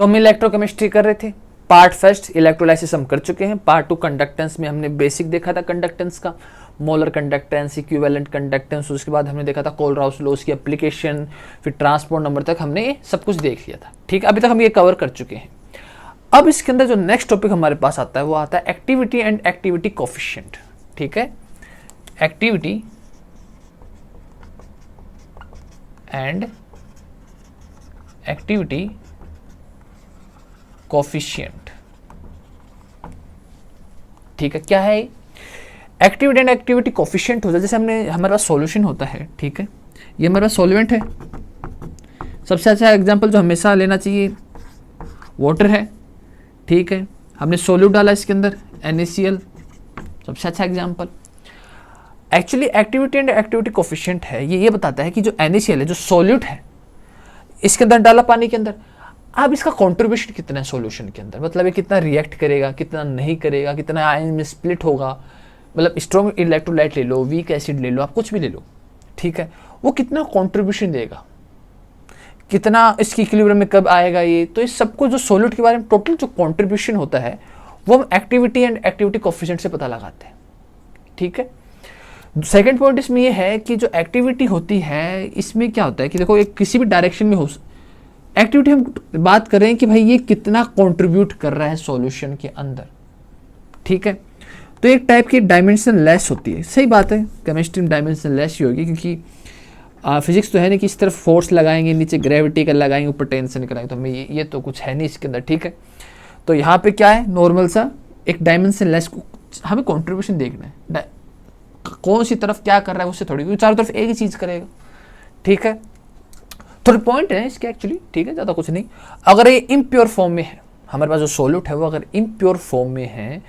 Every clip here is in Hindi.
तो हम इलेक्ट्रोकेमिस्ट्री कर रहे थे। पार्ट फर्स्ट इलेक्ट्रोलाइसिस हम कर चुके हैं। पार्ट टू कंडक्टेंस में हमने बेसिक देखा था कंडक्टेंस का, मोलर कंडक्टेंस, इक्विवेलेंट कंडक्टेंस, उसके बाद हमने देखा था कोलराउस लॉ की एप्लीकेशन, फिर ट्रांसपोर्ट नंबर तक हमने सब कुछ देख लिया था। ठीक है, अभी तक हम ये कवर कर चुके हैं। अब इसके अंदर जो नेक्स्ट टॉपिक हमारे पास आता है वो आता है एक्टिविटी एंड एक्टिविटी कोफिशिएंट। ठीक है, एक्टिविटी एंड एक्टिविटी कोफिशिएंट। ठीक है, क्या है एक्टिविटी एंड एक्टिविटी कोफिशिएंट? होता है जैसे हमारे पास सॉल्यूशन होता है। ठीक है, ये हमारे पास सॉल्वेंट है। सबसे अच्छा एग्जांपल जो हमेशा लेना चाहिए वाटर है। ठीक है, हमने सोल्यूट डाला इसके अंदर NaCl, सबसे अच्छा example. Actually activity and activity coefficient है ये बताता है कि जो NaCl है, जो सोल्यूट है, इसके अंदर डाला पानी के अंदर, अब इसका कंट्रीब्यूशन कितना है सॉल्यूशन के अंदर, मतलब ये कितना रिएक्ट करेगा, कितना नहीं करेगा, कितना आयन में स्प्लिट होगा, मतलब स्ट्रॉन्ग इलेक्ट्रोलाइट ले लो, वीक एसिड ले लो, आप कुछ भी ले लो। ठीक है, वो कितना कंट्रीब्यूशन देगा, कितना इसकी इक्विलिब्रियम में कब आएगा ये, तो इस सबको जो सॉल्यूट के बारे में टोटल जो कंट्रीब्यूशन होता है वो हम एक्टिविटी एंड एक्टिविटी कोफिशिएंट से पता लगाते हैं। ठीक है, सेकंड पॉइंट इसमें ये है कि जो एक्टिविटी होती है इसमें क्या होता है कि देखो एक किसी भी डायरेक्शन में हो, एक्टिविटी हम बात कर रहे हैं कि भाई ये कितना कंट्रीब्यूट कर रहा है सॉल्यूशन के अंदर। ठीक है, तो एक टाइप की डायमेंशन लेस होती है। सही बात है, केमिस्ट्री में डायमेंशन लेस ही होगी, क्योंकि फिजिक्स तो है नहीं कि इस तरफ फोर्स लगाएंगे, नीचे ग्रेविटी का लगाएंगे, ऊपर टेंशन कराएंगे, तो हमें ये तो कुछ है नहीं इसके अंदर। ठीक है, तो यहाँ पे क्या है, नॉर्मल सा एक डायमेंशन लेस हमें कंट्रीब्यूशन देखना है, कौन सी तरफ क्या कर रहा है उससे थोड़ी, क्योंकि चारों तरफ एक ही चीज़ करेगा। ठीक है, थोड़े पॉइंट है इसके एक्चुअली। ठीक है, ज़्यादा कुछ नहीं। अगर ये इम्प्योर फॉर्म में है, हमारे पास जो सोल्यूट है वो अगर इम्प्योर फॉर्म में है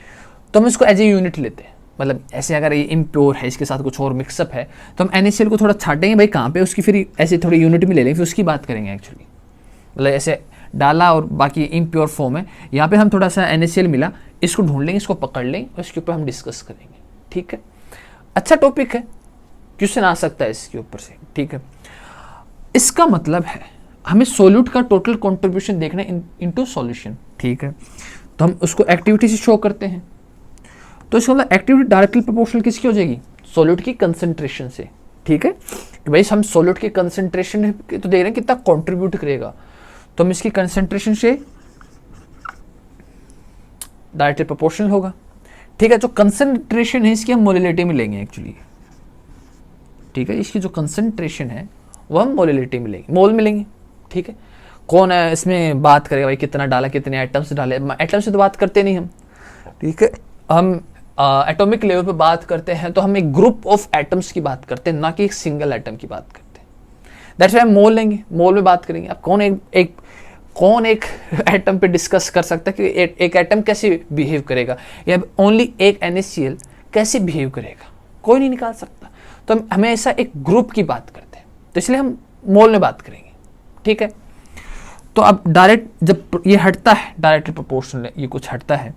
तो हम इसको एज ए यूनिट लेते हैं। मतलब ऐसे अगर ये इम्प्योर है, इसके साथ कुछ और मिक्सअप है, तो हम NaCl को थोड़ा छाटेंगे भाई कहाँ पे, उसकी फिर ऐसे थोड़ी यूनिट में ले लेंगे, फिर उसकी बात करेंगे एक्चुअली। मतलब ऐसे डाला और बाकी इम्प्योर फॉर्म है, यहाँ पे हम थोड़ा सा NaCl मिला, इसको ढूंढ लेंगे, इसको पकड़ लेंगे और इसके ऊपर हम डिस्कस करेंगे। ठीक है, अच्छा टॉपिक है, क्वेश्चन आ सकता है इसके ऊपर से। ठीक है, इसका मतलब है हमें सोल्यूट का टोटल कंट्रीब्यूशन देखना है इनटू सॉल्यूशन। ठीक है, तो हम उसको एक्टिविटी से शो करते हैं, तो इसका मतलब एक्टिविटी डायरेक्टली प्रोपोर्शनल किसकी हो जाएगी, सोल्यूट की कंसंट्रेशन से। ठीक है, कि भाई हम सोल्यूट की कंसंट्रेशन तो देख रहे हैं कितना कंट्रीब्यूट करेगा, तो हम इसकी कंसंट्रेशन से डायरेक्टली प्रोपोर्शनल होगा। ठीक है, जो कंसंट्रेशन है इसकी हम मोलिलिटी में लेंगे एक्चुअली। ठीक है, इसकी जो कंसंट्रेशन है वो हम मोलिलिटी में लेंगे, मोल में लेंगे। ठीक है, कौन है इसमें बात करेगा भाई कितना डाला, कितने एटम्स डाले, एटम से तो बात करते नहीं हम। ठीक है, हम एटॉमिक लेवल पे बात करते हैं तो हम एक ग्रुप ऑफ एटम्स की बात करते हैं, ना कि एक सिंगल एटम की बात करते हैं। दैट्स व्हाई हम मोल लेंगे, मोल में बात करेंगे। अब कौन एक एटम पे डिस्कस कर सकता है कि एक एटम कैसे बिहेव करेगा, या ओनली एक NaCl कैसे बिहेव करेगा, कोई नहीं निकाल सकता। तो हम हमेशा एक ग्रुप की बात करते हैं, तो इसलिए हम मोल में बात करेंगे। ठीक है, तो अब डायरेक्ट जब ये हटता है, डायरेक्टली प्रोपोर्शनल ये कुछ हटता है,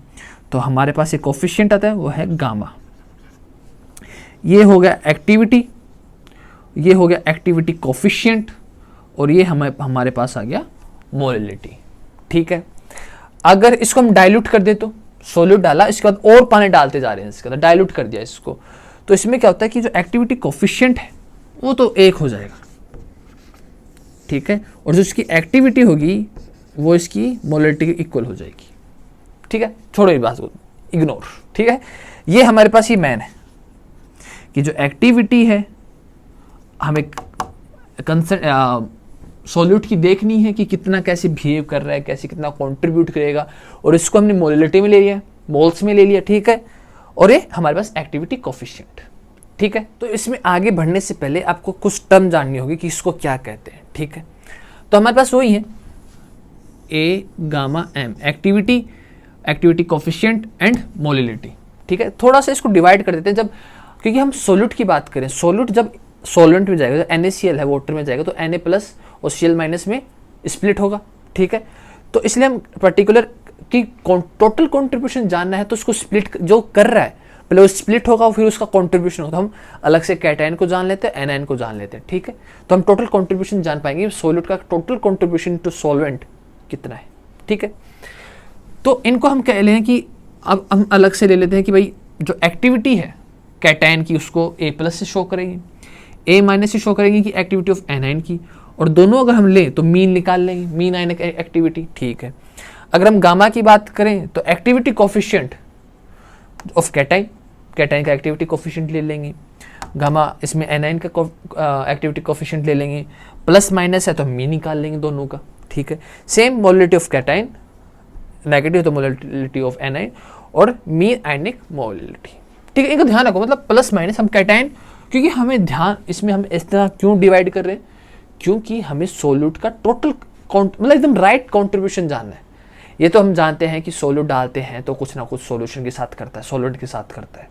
तो हमारे पास एक कोफिशिएंट आता है, वो है गामा। ये हो गया एक्टिविटी, ये हो गया एक्टिविटी कोफिशिएंट, और ये हमारे पास आ गया मोलिलिटी। ठीक है, अगर इसको हम डाइल्यूट कर दे, तो सोल्यूट डाला, इसके बाद और पानी डालते जा रहे हैं इसके अंदर, डाइल्यूट कर दिया इसको, तो इसमें क्या होता है कि जो एक्टिविटी कोफिशिएंट है वो तो 1 हो जाएगा। ठीक है, और जो इसकी एक्टिविटी होगी वो इसकी मोलिलिटी के इक्वल हो जाएगी। ठीक है, छोड़ो ये बात को, इग्नोर। ठीक है, ये हमारे पास ये मैन है कि जो एक्टिविटी है हमें सॉल्यूट की देखनी है कि कितना कैसे बिहेव कर रहा है, कैसे कितना कंट्रीब्यूट करेगा, और इसको हमने मोलिलिटी में ले लिया, मोल्स में ले लिया। ठीक है, और ये हमारे पास एक्टिविटी कोफिशिएंट। ठीक है, तो इसमें आगे बढ़ने से पहले आपको कुछ टर्म जाननी होगी कि इसको क्या कहते हैं। ठीक है, तो हमारे पास वही है A gamma M, activity coefficient and molality. ठीक है, थोड़ा सा इसको डिवाइड कर देते हैं, जब क्योंकि हम सोल्यूट की बात करें, सोल्यूट जब सॉल्वेंट में जाएगा, जो NaCl है वाटर में जाएगा, तो Na प्लस और Cl माइनस में स्प्लिट होगा। ठीक है, तो इसलिए हम पर्टिकुलर की टोटल कंट्रीब्यूशन जानना है, तो उसको स्प्लिट जो कर रहा है पहले वो स्प्लिट होगा, फिर उसका कंट्रीब्यूशन होगा। हम अलग से कैटायन को जान लेते हैं, एनायन को जान लेते हैं। ठीक है, तो हम टोटल कंट्रीब्यूशन जान पाएंगे, सोल्यूट का टोटल कंट्रीब्यूशन टू सॉल्वेंट कितना है। ठीक है। तो इनको हम कह लें कि अब हम अलग से ले लेते हैं कि भाई जो एक्टिविटी है कैटायन की उसको A+ से शो करेंगे, A- से शो करेंगे कि एक्टिविटी ऑफ एनायन की, और दोनों अगर हम लें तो मीन निकाल लेंगे, मीन आयनिक एक्टिविटी, ठीक है। अगर हम गामा की बात करें तो activity coefficient of cation, cation का एक्टिविटी कोफिशिएंट ले लेंगे, गामा इसमें एनायन का एक्टिविटी कोफिशिएंट ले लेंगे, प्लस माइनस है तो हम मीन निकाल लेंगे दोनों का, ठीक है। Same molarity of cation, negative तो मोलरिटी ऑफ एनायन, और मीन आयनिक मोलरिटी, ठीक है। इनको ध्यान रखो, मतलब प्लस माइनस हम कैटायन, क्योंकि हमें ध्यान इसमें हम इस तरह क्यों डिवाइड कर रहे हैं, क्योंकि हमें सोल्यूट का टोटल मतलब एकदम राइट कॉन्ट्रीब्यूशन जानना है। ये तो हम जानते हैं कि सोल्यूट डालते हैं तो कुछ ना कुछ सॉल्यूशन के साथ करता है, सॉल्वेंट के साथ करता है,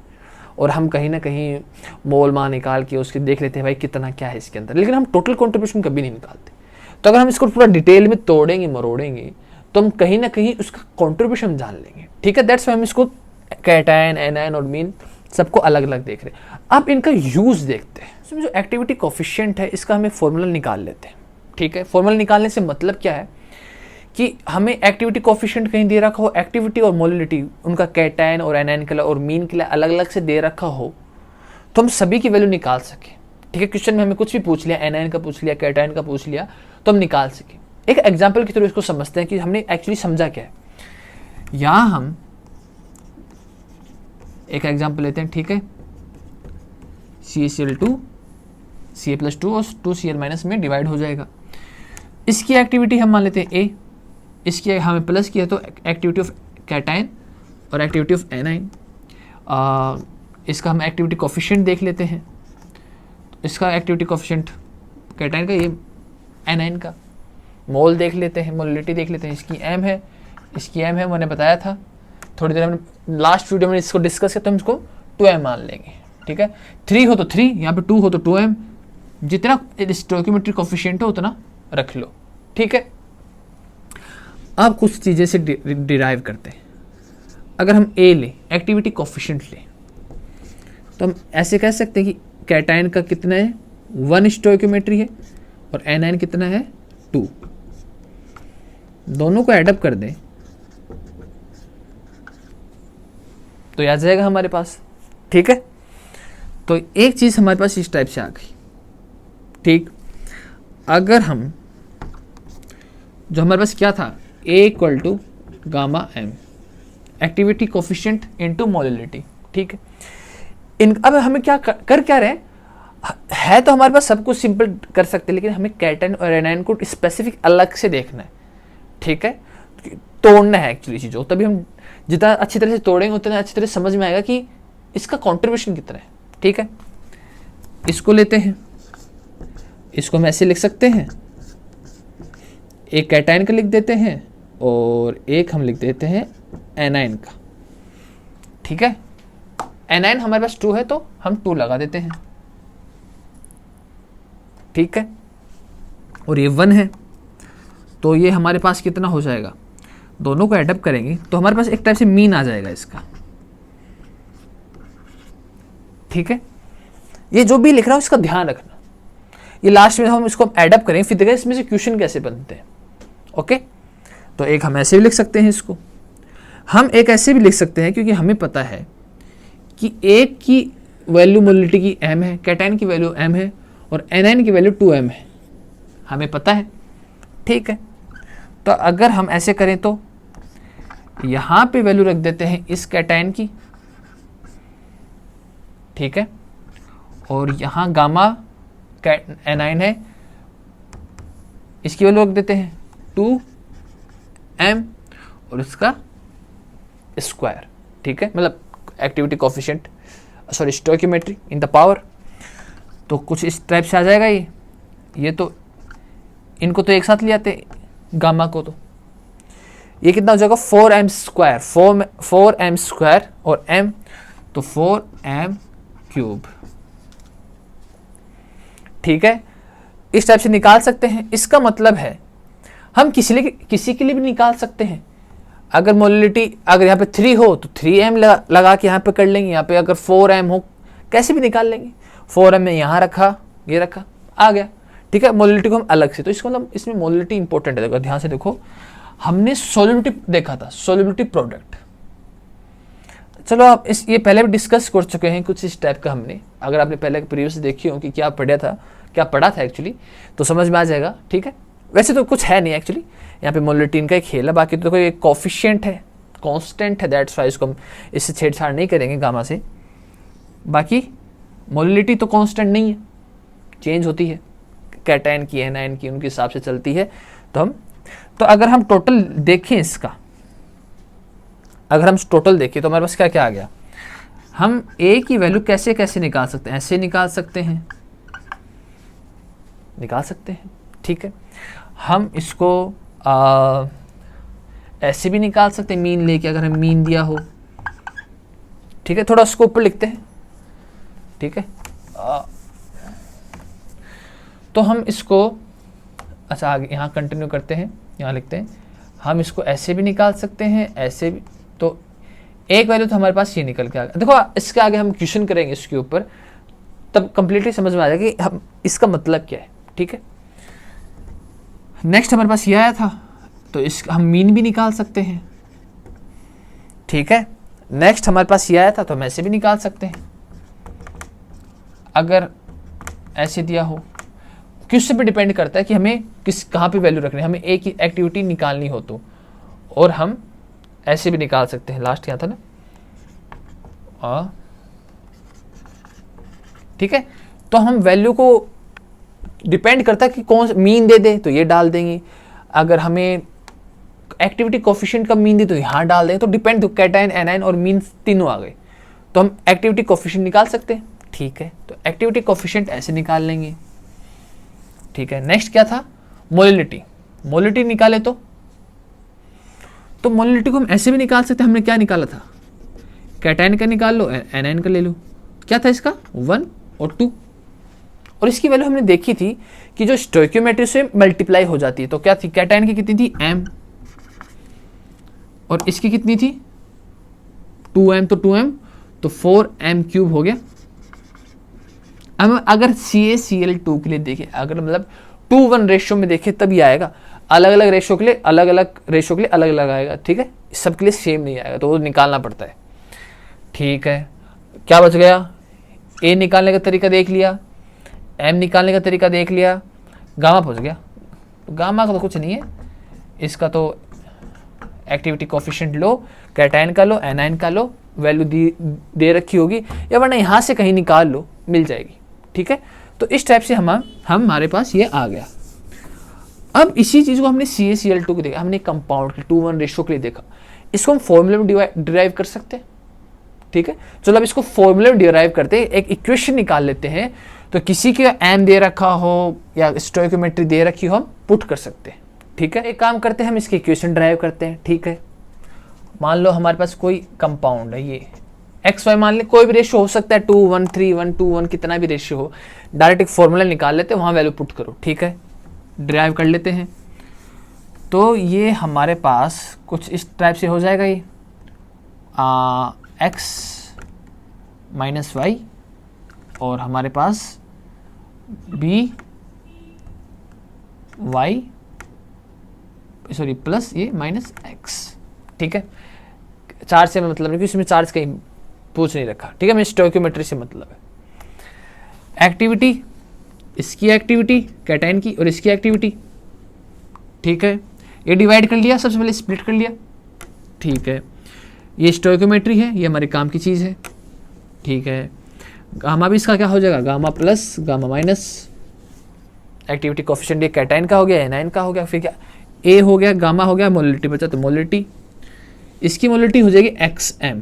और हम कहीं ना कहीं मोल मान निकाल के उसके देख लेते हैं भाई कितना क्या है इसके अंदर, लेकिन हम टोटल कॉन्ट्रीब्यूशन कभी नहीं निकालते। तो अगर हम इसको पूरा डिटेल में तोड़ेंगे मरोड़ेंगे तो हम कहीं ना कहीं उसका कॉन्ट्रीब्यूशन जान लेंगे, ठीक है। दैट्स वाई हम इसको कैटायन, एनायन और मीन सबको अलग अलग देख रहे हैं। अब इनका यूज देखते हैं। इसमें जो एक्टिविटी कोफिशिएंट है इसका हमें फॉर्मूला निकाल लेते हैं, ठीक है। फॉर्मूला निकालने से मतलब क्या है कि हमें एक्टिविटी कोफिशिएंट कहीं दे रखा हो, एक्टिविटी और मोलिलिटी उनका कैटायन और एनायन के लिए और मीन के लिए अलग अलग से दे रखा हो तो हम सभी की वैल्यू निकाल सकें, ठीक है। क्वेश्चन में हमें कुछ भी पूछ लिया, एनायन का पूछ लिया, कैटायन का पूछ लिया, तो हम निकाल सकें। एक एग्जाम्पल की तरह इसको समझते हैं कि हमने एक्चुअली समझा क्या है। यहां हम एक एग्जाम्पल लेते हैं, ठीक है। CaCl2 Ca+2 और 2Cl- में डिवाइड हो जाएगा। इसकी एक्टिविटी हम मान लेते हैं A, इसकी हमें प्लस किया तो एक्टिविटी ऑफ कैटायन और एक्टिविटी ऑफ एनायन। इसका हम एक्टिविटी कोफिशिएंट देख लेते हैं, इसका एक्टिविटी कोफिशिएंट कैटायन का, ये एनायन का। मोल देख लेते हैं, मोलिलिटी देख लेते हैं, इसकी M है, इसकी M है, मैंने बताया था थोड़ी देर हमने लास्ट वीडियो में इसको डिस्कस किया, तो हम इसको 2M मान लेंगे, ठीक है। 3 हो तो 3, यहाँ पे 2 हो तो 2M, जितना स्टोइकियोमेट्रिक कोफिशिएंट हो उतना रख लो, ठीक है। अब कुछ चीज़ें से डिराइव करते हैं। अगर हम A लें, एक्टिविटी कोफिशिएंट लें, तो हम ऐसे कह सकते हैं कि कैटायन का कितना है 1 स्टोइकियोमेट्री है और एनायन कितना है 2। दोनों को एडअप कर दें तो आ जाएगा हमारे पास, ठीक है। तो एक चीज़ हमारे पास इस टाइप से आ गई, ठीक। अगर हम जो हमारे पास क्या था A = gamma M, activity coefficient into molality, ठीक है। अब हमें क्या कर क्या रहे है, तो हमारे पास सब कुछ सिंपल कर सकते हैं, लेकिन हमें कैटायन और एनायन को स्पेसिफिक अलग से देखना है, ठीक है। तोड़ना है एक्चुअली चीज़ों, तभी हम जितना अच्छी तरह से तोड़ेंगे उतना अच्छी तरह समझ में आएगा कि इसका कंट्रीब्यूशन कितना है, ठीक है। इसको लेते हैं, इसको हम ऐसे लिख सकते हैं, एक कैटायन का लिख देते हैं और एक हम लिख देते हैं एनायन का, ठीक है। एनायन हमारे पास 2 है तो हम 2 लगा देते हैं, ठीक है। और ये 1 है तो ये हमारे पास कितना हो जाएगा, दोनों को एडअप करेंगे तो हमारे पास एक टाइप से मीन आ जाएगा इसका, ठीक है। ये जो भी लिख रहा हूं इसका ध्यान रखना, ये लास्ट में हम इसको एडअप करेंगे फिर देखिए इसमें से क्वेश्चन कैसे बनते हैं, ओके। तो एक हम ऐसे भी लिख सकते हैं, इसको हम एक ऐसे भी लिख सकते हैं क्योंकि हमें पता है कि एक की वैल्यू मोलिलिटी की M है, कैटायन की वैल्यू M है और एनायन की वैल्यू 2M है, हमें पता है, ठीक है। तो अगर हम ऐसे करें तो यहां पे वैल्यू रख देते हैं इस कैटायन की, ठीक है, और यहां गामा एनायन है, इसकी वैल्यू रख देते हैं 2M और इसका स्क्वायर, ठीक है, मतलब activity coefficient sorry stoichiometry in the power. तो कुछ इस टाइप से आ जाएगा ये तो इनको तो एक साथ ले आते गामा को, तो ये कितना हो जाएगा 4M², 4M² और M तो 4M³, ठीक है। इस टाइप से निकाल सकते हैं। इसका मतलब है हम किसी के लिए भी निकाल सकते हैं। अगर मोलिलिटी अगर यहाँ पे 3 हो तो 3M लगा के यहाँ पे कर लेंगे, यहाँ पे अगर 4M हो कैसे भी निकाल लेंगे, 4M में यहाँ रखा, ये रखा, आ गया, ठीक है। मोलिलिटी को हम अलग से, तो इसको मतलब इसमें मोलिलिटी इंपॉर्टेंट है, ध्यान से देखो। हमने सोल्युबिलिटी देखा था, सोल्युबिलिटी प्रोडक्ट। चलो आप ये पहले भी डिस्कस कर चुके हैं कुछ इस टाइप का हमने, अगर आपने पहले प्रीवियस देखी हो कि क्या पढ़ा था एक्चुअली, तो समझ में आ जाएगा, ठीक है। वैसे तो कुछ है नहीं एक्चुअली, यहाँ पे मोलिटी का एक खेल है, बाकी तो कोई कोफिशिएंट है, कांस्टेंट है, दैट्स वाई इसको हम इससे छेड़छाड़ नहीं करेंगे गामा से। बाकी मोलिटी तो कांस्टेंट नहीं है, चेंज होती है, कैटायन की एनायन की उनके हिसाब से चलती है। तो अगर हम टोटल देखें इसका, अगर हम टोटल देखें तो हमारे पास क्या क्या आ गया। हम ए की वैल्यू कैसे कैसे निकाल सकते हैं, ऐसे निकाल सकते हैं, ठीक है। हम इसको ऐसे भी निकाल सकते हैं, मीन लेके, अगर हम मीन दिया हो, ठीक है। थोड़ा उसको ऊपर लिखते हैं, ठीक है। तो हम इसको अच्छा आगे यहाँ कंटिन्यू करते हैं, यहाँ लिखते हैं, हम इसको ऐसे भी निकाल सकते हैं, ऐसे भी। तो एक वैल्यू तो हमारे पास ये निकल के आ गया। देखो इसके आगे हम क्वेश्चन करेंगे इसके ऊपर, तब कंप्लीटली समझ में आ जाएगा कि हम इसका मतलब क्या है, ठीक है। नेक्स्ट हमारे पास ये आया था, तो इस हम मीन भी निकाल सकते हैं, ठीक है। नेक्स्ट हमारे पास ये आया था, तो हम ऐसे भी निकाल सकते हैं, अगर ऐसे दिया हो। किससे पे डिपेंड करता है कि हमें कहाँ पे वैल्यू रखनी है, हमें एक ही एक्टिविटी निकालनी हो तो, और हम ऐसे भी निकाल सकते हैं। लास्ट क्या था ना, ठीक है। तो हम वैल्यू को डिपेंड करता है कि कौन मीन दे तो ये डाल देंगे, अगर हमें एक्टिविटी कोफिशिएंट का मीन दे तो यहाँ डाल देंगे। तो डिपेंड, कैटायन एनायन और मीन तीनों आ गए, तो हम एक्टिविटी कोफिशिएंट निकाल सकते हैं, ठीक है। तो एक्टिविटी कोफिशिएंट ऐसे निकाल लेंगे, ठीक है। नेक्स्ट क्या था, मोलिटी निकाले तो मोलिटी को हम ऐसे भी निकाल सकते हैं। हमने क्या निकाला था, कैटायन का निकाल लो, एनायन का ले लो। क्या था इसका 1 और 2, और इसकी वैल्यू हमने देखी थी कि जो स्टोइकियोमेट्री से मल्टीप्लाई हो जाती है। तो क्या थी, कैटायन की कितनी थी m, और इसकी कितनी थी 2m, तो 2m तो 4m³ हो गया। अब अगर CaCl2 के लिए देखें, अगर मतलब 2:1 रेशियो में देखें तभी आएगा, अलग अलग रेशियो के लिए अलग अलग आएगा, ठीक है। सबके लिए सेम नहीं आएगा, तो वो निकालना पड़ता है, ठीक है। क्या बच गया, ए निकालने का तरीका देख लिया, एम निकालने का तरीका देख लिया, गामा पहुंच गया। तो गामा का तो कुछ नहीं है, इसका तो एक्टिविटी कोफिशिएंट लो, कैटायन का लो, एनायन का लो, वैल्यू दे रखी होगी, या वरना यहाँ से कहीं निकाल लो, मिल जाएगी, ठीक है। तो इस टाइप से हमारे पास ये आ गया। अब इसी चीज़ को हमने CaCl2 को देखा, हमने कंपाउंड के 2:1 रेशियो के लिए देखा, इसको हम फॉर्मूले में डिराइव कर सकते हैं, ठीक है। चलो अब इसको फॉर्मूले में डिराइव करते हैं, एक इक्वेशन निकाल लेते हैं। तो किसी के m दे रखा हो या स्टोइकियोमेट्री दे रखी हो, हम पुट कर सकते हैं, ठीक है। एक काम करते हैं, हम इसकी इक्वेशन डिराइव करते हैं, ठीक है। मान लो हमारे पास कोई कंपाउंड है, ये XY मान ले, कोई भी रेशियो हो सकता है, 2:1 3:1 2:1 कितना भी रेशियो हो, डायरेक्ट एक फॉर्मूला निकाल लेते हैं, वहाँ वैल्यू पुट करो, ठीक है। डिराइव कर लेते हैं, तो ये हमारे पास कुछ इस टाइप से हो जाएगा, ये x माइनस वाई, और हमारे पास b y सॉरी प्लस ये माइनस x, ठीक है। चार्ज से मतलब नहीं, क्योंकि इसमें चार्ज कहीं पूछ नहीं रखा, ठीक है। मैं स्टोइकियोमेट्री से मतलब है। एक्टिविटी, इसकी एक्टिविटी कैटायन की और इसकी एक्टिविटी, ठीक है। ये डिवाइड कर लिया, सबसे पहले स्प्लिट कर लिया, ठीक है। ये स्टोइकियोमेट्री है, ये हमारे काम की चीज़ है, ठीक है। गामा भी इसका क्या हो जाएगा, gamma plus gamma minus, activity coefficient ये कैटायन का हो गया, एनायन का हो गया, फिर क्या ए हो गया, गामा हो गया, मोलिटी बचा, तो मोलिटी, इसकी मोलिटी हो जाएगी XM,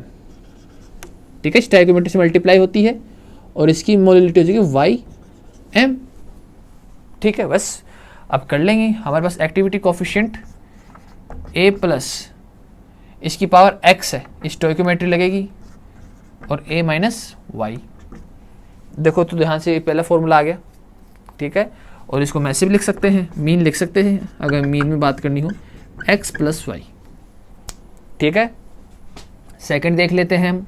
ठीक है। स्टोइकियोमेट्री से मल्टीप्लाई होती है, और इसकी मोलिटी हो जाएगी YM, ठीक है। बस अब कर लेंगे, हमारे पास एक्टिविटी कोफिशिएंट A प्लस इसकी पावर x है, स्टोइकियोमेट्री लगेगी, और A माइनस वाई। देखो तो ध्यान से पहला फॉर्मूला आ गया, ठीक है। और इसको मैसे भी लिख सकते हैं, मीन लिख सकते हैं, अगर मीन में बात करनी हो, x प्लस वाई, ठीक है। सेकंड देख लेते हैं हम,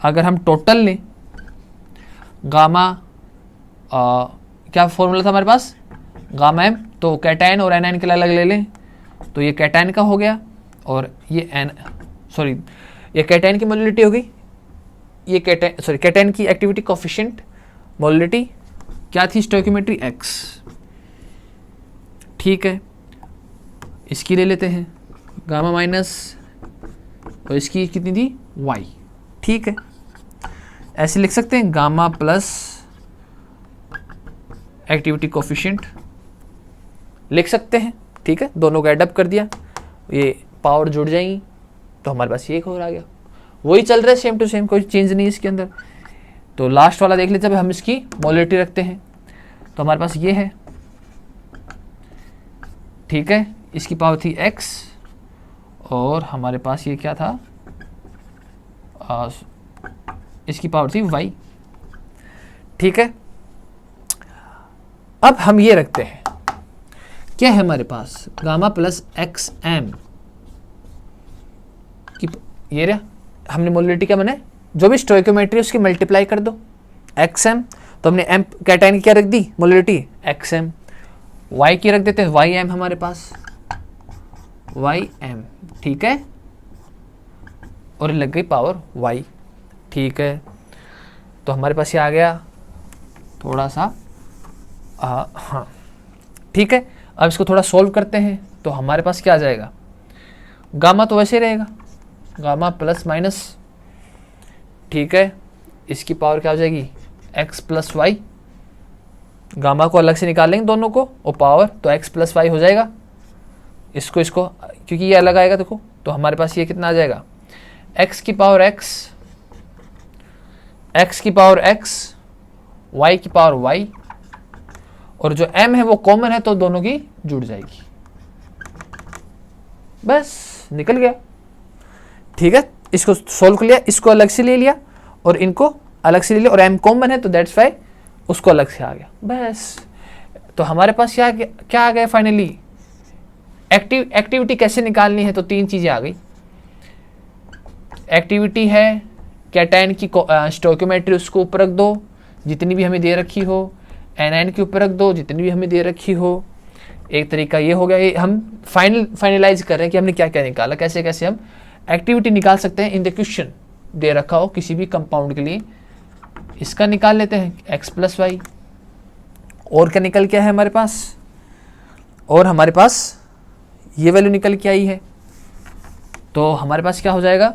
अगर हम टोटल लें गामा, क्या फॉर्मूला था हमारे पास, गामा m, तो कैटायन और एनायन के अलग ले लें, तो ये कैटायन का हो गया, और ये ये कैटायन की मोलिलिटी हो गई, ये कैटायन की एक्टिविटी कोफिशिएंट मोलिलिटी क्या थी, स्टोइकियोमेट्री x, ठीक है। इसकी ले लेते हैं गामा माइनस, और इसकी कितनी थी y, ठीक है। ऐसे लिख सकते हैं गामा प्लस एक्टिविटी कोफिशिएंट लिख सकते हैं, ठीक है। दोनों को एडअप कर दिया, ये पावर जुड़ जाएंगी तो हमारे पास ये एक और आ गया। वही चल रहा है सेम टू सेम, कोई चेंज नहीं इसके अंदर। तो लास्ट वाला देख लेते हैं, हम इसकी मोलिलिटी रखते हैं तो हमारे पास ये है, ठीक है। इसकी पावर थी x, और हमारे पास ये क्या था, इसकी पावर थी y, ठीक है। अब हम ये रखते हैं, क्या है हमारे पास, गामा प्लस एक्स एम की, ये रहा, हमने मोलिलिटी क्या बने, जो भी स्टोइकियोमेट्री उसकी मल्टीप्लाई कर दो एक्स एम, तो हमने एम कैटायन की क्या रख दी मोलिलिटी एक्स एम, वाई की रख देते हैं वाई एम, हमारे पास वाई एम, ठीक है, और लग गई पावर वाई, ठीक है। तो हमारे पास ये आ गया थोड़ा सा हाँ, ठीक है। अब इसको थोड़ा सोल्व करते हैं तो हमारे पास क्या आ जाएगा, गामा तो वैसे ही रहेगा, गामा प्लस माइनस, ठीक है। इसकी पावर क्या हो जाएगी x प्लस वाई, गामा को अलग से निकाल लेंगे दोनों को, और पावर तो x प्लस वाई हो जाएगा। इसको क्योंकि ये अलग आएगा देखो, तो हमारे पास ये कितना आ जाएगा, x की पावर x, x की पावर x, y की पावर y, और जो m है वो कॉमन है तो दोनों की जुड़ जाएगी, बस निकल गया, ठीक है। इसको सोल्व कर लिया, इसको अलग से ले लिया और इनको अलग से ले लिया, और m कॉमन है तो दैट्स वाई उसको अलग से आ गया, बस। तो हमारे पास क्या आ गया फाइनली, एक्टिविटी कैसे निकालनी है, तो तीन चीजें आ गई। एक्टिविटी है कैटायन की स्टोइकियोमेट्री, उसको ऊपर रख दो जितनी भी हमें दे रखी हो, एनायन के ऊपर रख दो जितनी भी हमें दे रखी हो। एक तरीका ये हो गया, ये हम फाइनलाइज कर रहे हैं कि हमने क्या क्या निकाला, कैसे कैसे हम एक्टिविटी निकाल सकते हैं इन द क्वेश्चन दे रखा हो किसी भी कंपाउंड के लिए। इसका निकाल लेते हैं x प्लस वाई, और क्या निकल के है हमारे पास, और हमारे पास ये वैल्यू निकल के आई है, तो हमारे पास क्या हो जाएगा,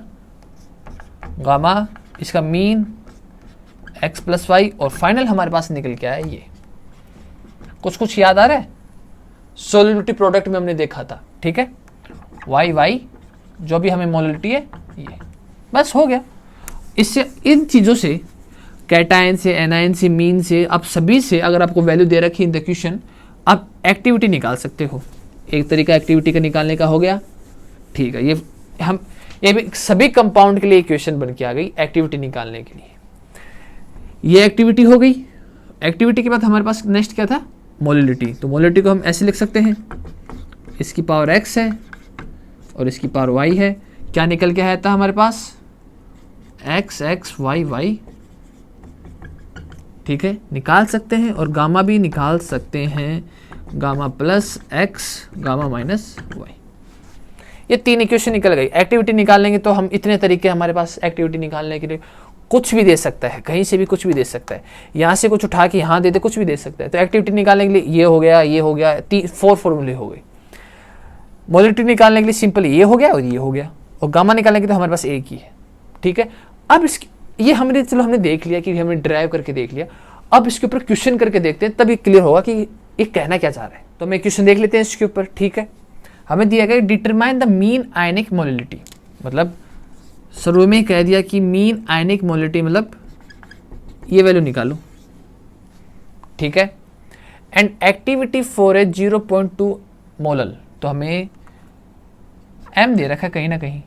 गामा, इसका मीन x प्लस वाई, और फाइनल हमारे पास निकल के आया ये। कुछ याद आ रहा है, सोलिबिलिटी प्रोडक्ट में हमने देखा था, ठीक है, वाई वाई जो भी हमें मोलिलिटी है ये, बस हो गया। इससे इन चीज़ों से, कैटायन से, एनायन से, मीन से, अब सभी से अगर आपको वैल्यू दे रखी इन द क्वेश्चन, आप एक्टिविटी निकाल सकते हो। एक तरीका एक्टिविटी का निकालने का हो गया, ठीक है। ये भी सभी कंपाउंड के लिए इक्वेशन बन के आ गई एक्टिविटी निकालने के लिए। ये एक्टिविटी हो गई। एक्टिविटी के बाद हमारे पास नेक्स्ट क्या था, मोलिलिटी। तो मोलिलिटी को हम ऐसे लिख सकते हैं, इसकी पावर x है और इसकी पावर y है। क्या निकल के आया था हमारे पास, x x y y, ठीक है, निकाल सकते हैं। और गामा भी निकाल सकते हैं, gamma plus x, gamma minus y। ये तीन इक्वेशन निकल गई। एक्टिविटी निकाल लेंगे तो हम इतने तरीके हमारे पास एक्टिविटी निकालने के लिए, कुछ भी दे सकता है, कहीं से भी कुछ भी दे सकता है, यहाँ से कुछ उठा के यहाँ दे दे, कुछ भी दे सकता है। तो एक्टिविटी निकालने के लिए ये हो गया, ये हो गया, 4 फॉर्मूले हो गए। मोलिलिटी निकालने के लिए सिंपल ये हो गया और ये हो गया, और गामा निकालने के लिए तो हमारे पास एक ही है, ठीक है। अब इसकी ये हमने देख लिया कि हमने ड्राइव करके देख लिया। अब इसके ऊपर क्वेश्चन करके देखते हैं, तब ये क्लियर होगा कि ये कहना क्या चाह रहा है। तो हमें क्वेश्चन देख लेते हैं इसके ऊपर, ठीक है। हमें दिया गया determine the mean ionic molality, मतलब शुरू में कह दिया कि मीन आयनिक मोलिलिटी मतलब ये वैल्यू निकालो, ठीक है। And activity for a 0.2 molal, तो हमें m दे रखा है कहीं ना कहीं।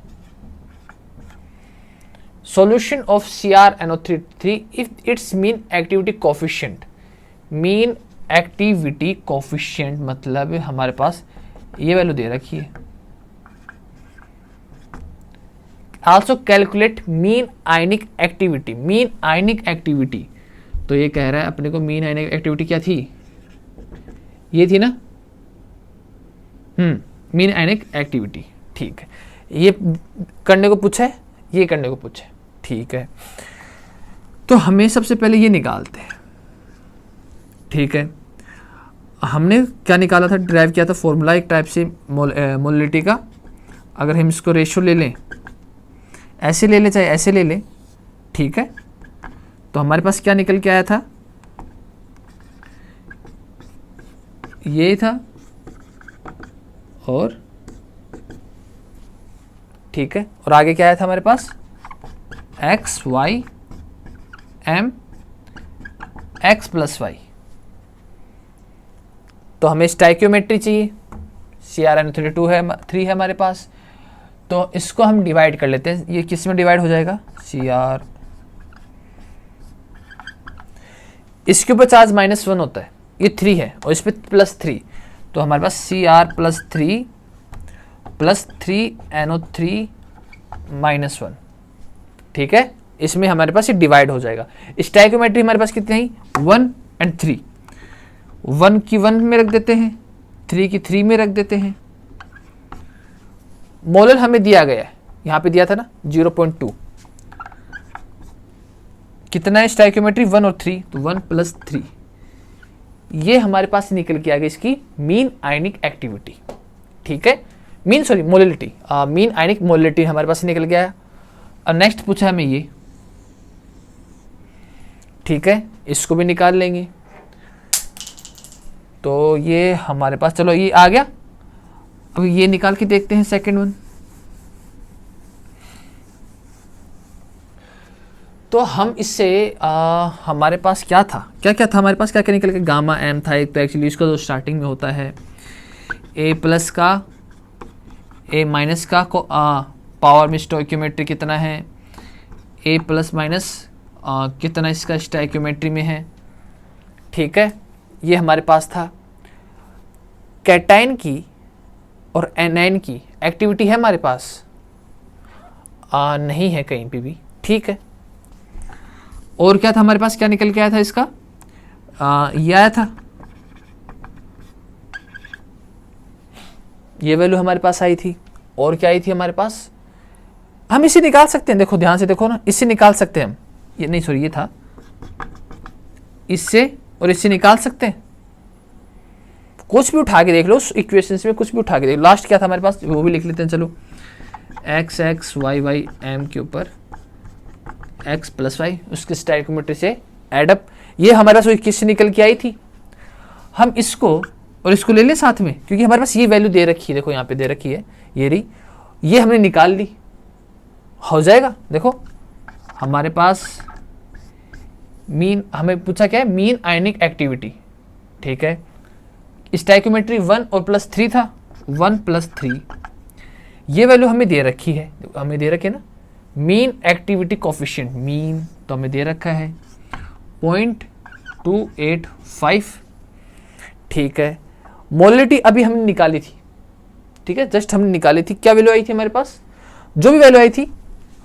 Solution of CrNO3 if it's mean activity coefficient, mean activity coefficient मतलब हमारे पास ये वैल्यू दे रखी है। आल्सो कैलकुलेट मीन आयनिक एक्टिविटी, मीन आयनिक एक्टिविटी, तो ये कह रहा है अपने को मीन आयनिक एक्टिविटी क्या थी, ये थी ना, मीन आयनिक एक्टिविटी। ठीक है, ये करने को पूछा है, ये करने को पूछा है। ठीक है, तो हमें सबसे पहले ये निकालते हैं। ठीक है, हमने क्या निकाला था, ड्राइव किया था फॉर्मूला एक टाइप से मोलिटी का। अगर हम इसको रेशो ले लें, ऐसे ले लें चाहे ऐसे ले लें, ठीक है, तो हमारे पास क्या निकल के आया था, ये था और ठीक है, और आगे क्या आया था हमारे पास, X Y M X plus Y. तो हमें स्टाइक्योमेट्री चाहिए, CrNO32 है, 3 है हमारे पास, तो इसको हम डिवाइड कर लेते हैं। ये किस में डिवाइड हो जाएगा, Cr, इसके ऊपर चार्ज -1 होता है, ये 3 है और इस पर +3, तो हमारे पास Cr +3 NO3 -1। ठीक है, इसमें हमारे पास ये डिवाइड हो जाएगा। स्टाइक्योमेट्री हमारे पास कितनी आई, 1 और 3, 1 की 1 में रख देते हैं, 3 की 3 में रख देते हैं। मोलर हमें दिया गया है, यहाँ पे दिया था ना 0.2, कितना है स्टाइक्योमेट्री, 1 और 3, तो 1 + 3, ये हमारे पास निकल के आ गई इसकी मीन आयनिक एक्टिविटी। ठीक है, मोलिलिटी, मीन आयनिक मोलिलिटी हमारे पास निकल गया है। और नेक्स्ट पूछा हमें ये, ठीक है, इसको भी निकाल लेंगे। तो ये हमारे पास, चलो ये आ गया। अब ये निकाल के देखते हैं सेकंड वन। तो हम इससे हमारे पास क्या था, क्या क्या था हमारे पास, क्या क्या निकल के, गामा एम था एक, तो एक्चुअली इसका जो स्टार्टिंग में होता है A+ का A- का पावर में स्टोइक्योमेट्री कितना है, A+- कितना इसका स्टोइक्योमेट्री में है। ठीक है, ये हमारे पास था। कैटाइन की और एनाइन की एक्टिविटी है हमारे पास, नहीं है कहीं पे भी। ठीक है, और क्या था हमारे पास, क्या निकल के आया था इसका, ये आया था, ये वैल्यू हमारे पास आई थी। और क्या आई थी हमारे पास, हम इसे निकाल सकते हैं, देखो ध्यान से देखो ना, इससे निकाल सकते हैं हम, ये नहीं सॉरी, ये था, इससे और इससे निकाल सकते हैं, कुछ भी उठा के देख लो, इक्वेशंस में कुछ भी उठा के देख लो। लास्ट क्या था हमारे पास, वो भी लिख लेते हैं, चलो, x y m के ऊपर x + y, उसके स्टाइक्योमेट्री से एडअप, ये हमारे पास किससे निकल के आई थी। हम इसको और इसको ले लें साथ में, क्योंकि हमारे पास ये वैल्यू दे रखी है, देखो यहाँ पे दे रखी है, ये रही, ये हमने निकाल ली, हो जाएगा। देखो हमारे पास मीन, हमें पूछा क्या है, मीन आयनिक एक्टिविटी। ठीक है, स्टाइक्योमेट्री 1 और +3 था, 1 + 3, ये वैल्यू हमें दे रखी है, हमें दे रखे ना, मीन एक्टिविटी कोफिशिएंट, मीन तो हमें दे रखा है 0.285। ठीक है, मोलिलिटी अभी हमने निकाली थी, ठीक है, जस्ट हमने निकाली थी। क्या वैल्यू आई थी हमारे पास, जो भी वैल्यू आई थी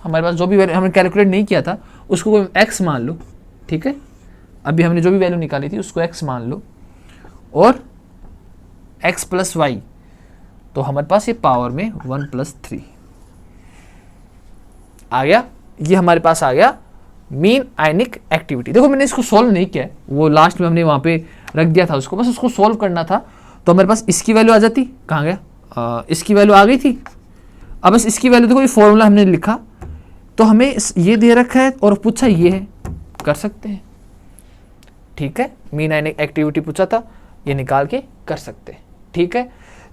हमारे पास, जो भी वैल्यू हमने कैलकुलेट नहीं किया था, उसको x मान लो। ठीक है, अभी हमने जो भी वैल्यू निकाली थी उसको x मान लो, और x + y, तो हमारे पास ये पावर में 1 + 3 आ गया। ये हमारे पास आ गया मीन आयनिक एक्टिविटी। देखो मैंने इसको सॉल्व नहीं किया है, वो लास्ट में हमने वहाँ पे रख दिया था उसको, बस उसको सॉल्व करना था। तो हमारे पास इसकी वैल्यू आ जाती, कहाँ गया, इसकी वैल्यू आ गई थी। अब बस इसकी वैल्यू देखो, ये फॉर्मूला हमने लिखा, तो हमें ये दे रखा है और पूछा ये है, कर सकते हैं। ठीक है, मीन आयनिक एक्टिविटी पूछा था, ये निकाल के कर सकते हैं। ठीक है,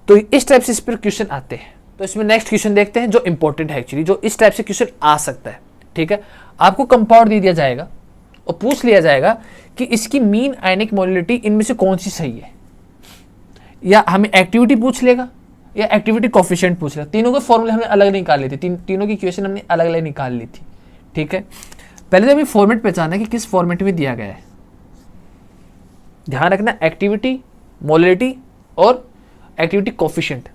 तो इस टाइप से इस पर क्वेश्चन आते हैं। तो इसमें नेक्स्ट क्वेश्चन देखते हैं जो इंपॉर्टेंट है एक्चुअली, जो इस टाइप से क्वेश्चन आ सकता है। ठीक है, आपको कंपाउंड दे दिया जाएगा और पूछ लिया जाएगा कि इसकी मीन आयनिक मोलिलिटी इनमें से कौन सी सही है, या हमें एक्टिविटी पूछ लेगा या एक्टिविटी कोफिशिएंट पूछ लेगा। तीनों के फॉर्मूले हमने अलग निकाल लिए थे, तीनों की इक्वेशन हमने अलग अलग निकाल ली थी। ठीक है, पहले तो हमें फॉर्मेट पहचाना है कि किस फॉर्मेट में दिया गया है। ध्यान रखना, एक्टिविटी, मोलिलिटी और एक्टिविटी कोफिशिएंट,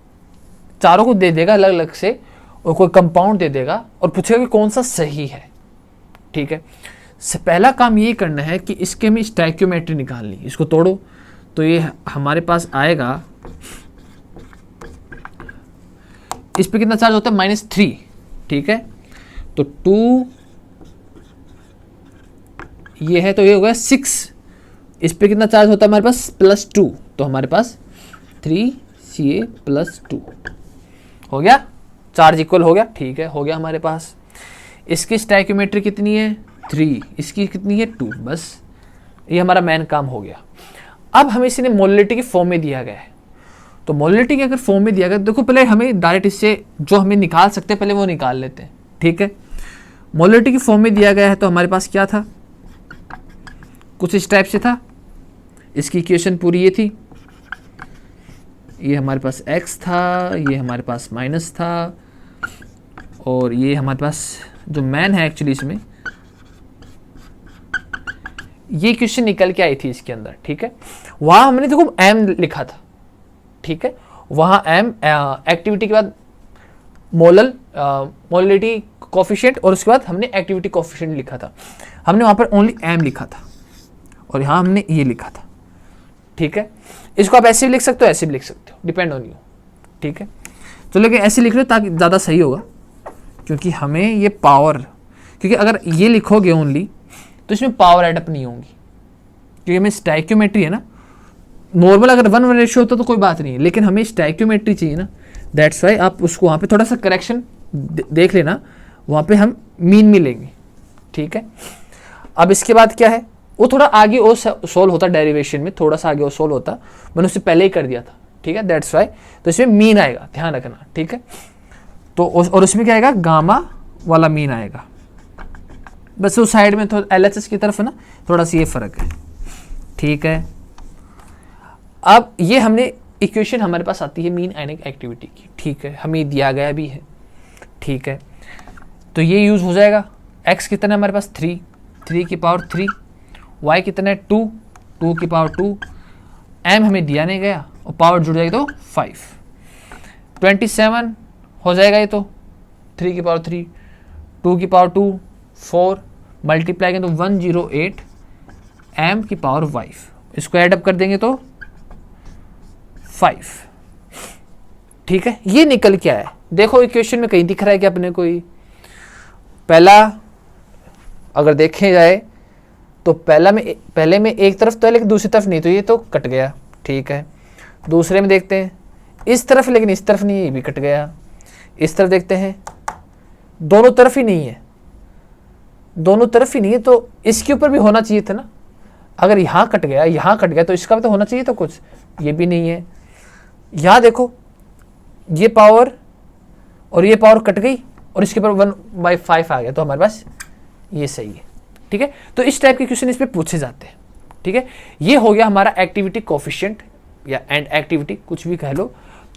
चारों को दे देगा अलग अलग से, और कोई कंपाउंड दे देगा और पूछेगा कि कौन सा सही है। ठीक है, पहला काम ये करना है कि इसके में स्टाइक्योमेट्री निकालनी, इसको तोड़ो तो ये हमारे पास आएगा इस पे कितना चार्ज होता है -3, ठीक है। तो 2 ये है तो ये हो गया 6, इस पे कितना चार्ज होता है हमारे पास +2, तो हमारे पास 3Ca+2 हो गया, चार्ज इक्वल हो गया, ठीक है, हो गया हमारे पास। इसकी स्टैइकियोमेट्री कितनी है 3, इसकी कितनी है 2, बस ये हमारा मेन काम हो गया। अब हमें इसी ने मोलरिटी की फॉर्म में दिया गया है, तो मोलरिटी के अगर फॉर्म में दिया गया, देखो पहले हमें डायरेक्ट इससे जो हमें निकाल सकते हैं पहले वो निकाल लेते हैं, ठीक है। मोलरिटी की फॉर्म में दिया गया है तो हमारे पास क्या था, कुछ इस टाइप से था। इसकी इक्वेशन पूरी ये थी, ये हमारे पास x था, ये हमारे पास माइनस था, और ये हमारे पास जो मैन है एक्चुअली इसमें ये इक्वेशन निकल के आई थी इसके अंदर, ठीक है। वहां हमने देखो m लिखा था, ठीक है, वहां m एक्टिविटी के बाद मोलरिटी कोफिशिएंट और उसके बाद हमने एक्टिविटी कोफिशिएंट लिखा था, हमने वहां पर ओनली m लिखा था और यहां हमने ये लिखा था, ठीक है। इसको आप ऐसे भी लिख सकते हो, ऐसे भी लिख सकते हो, डिपेंड ऑन यू, ठीक है। तो लेकिन ऐसे लिख लो ताकि ज़्यादा सही होगा, क्योंकि हमें ये पावर, क्योंकि अगर ये लिखोगे ओनली तो इसमें पावर एडअप नहीं होगी, क्योंकि हमें स्टैइकियोमेट्री है ना, नॉर्मल अगर 1:1 रेशियो होता तो कोई बात नहीं है, लेकिन हमें स्टैइकियोमेट्री चाहिए ना, दैट्स वाई आप उसको वहाँ पे थोड़ा सा करेक्शन देख लेना, वहाँ पे हम मीन में लेंगे, ठीक है। अब इसके बाद क्या है, वो थोड़ा आगे और सोल्व होता, डेरिवेशन में थोड़ा सा आगे और सोल्व होता, मैंने उससे पहले ही कर दिया था, ठीक है, दैट्स वाई। तो इसमें मीन आएगा, ध्यान रखना, ठीक है। तो और उसमें क्या आएगा, गामा वाला मीन आएगा, बस उस साइड में थोड़ा LHS की तरफ है ना, थोड़ा सा ये फर्क है, ठीक है। अब ये हमने इक्वेशन हमारे पास आती है मीन आयनिक एक्टिविटी की, ठीक है, हमें दिया गया भी है, ठीक है। तो ये यूज हो जाएगा। x कितना है हमारे पास 3, 3 की पावर 3, y कितना है 2, 2 की पावर 2, m हमें दिया नहीं गया और पावर जुड़ जाएगी तो 5, 27 हो जाएगा ये तो, 3 की पावर 3, 2 की पावर 2, 4 मल्टीप्लाई करें तो 108 m की पावर 5, इसको एडअप कर देंगे तो 5, ठीक है। ये निकल क्या है, देखो इक्वेशन में कहीं दिख रहा है कि अपने कोई पहला अगर देखे जाए तो पहले में एक तरफ तो है लेकिन दूसरी तरफ नहीं, तो ये तो कट गया, ठीक है। दूसरे में देखते हैं इस तरफ लेकिन इस तरफ नहीं है, ये भी कट गया। इस तरफ देखते हैं दोनों तरफ ही नहीं है, दोनों तरफ ही नहीं है, तो इसके ऊपर भी होना चाहिए था ना, अगर यहाँ कट गया यहाँ कट गया तो इसका भी तो होना चाहिए था कुछ, ये भी नहीं है। यहाँ देखो ये पावर और ये पावर कट गई और इसके ऊपर 1/5 आ गया, तो हमारे पास ये सही है, ठीक है। तो इस टाइप के क्वेश्चन इस पे पूछे जाते हैं, ठीक है। ये हो गया हमारा एक्टिविटी कोफिशिएंट या एंड एक्टिविटी, कुछ भी कह लो,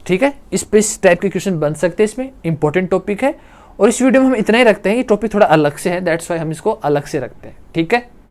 ठीक है। इस पे इस टाइप के क्वेश्चन बन सकते हैं, इसमें इंपॉर्टेंट टॉपिक है। और इस वीडियो में हम इतना ही रखते हैं, ये टॉपिक थोड़ा अलग से है, दैट्स वाई हम इसको अलग से रखते हैं, ठीक है।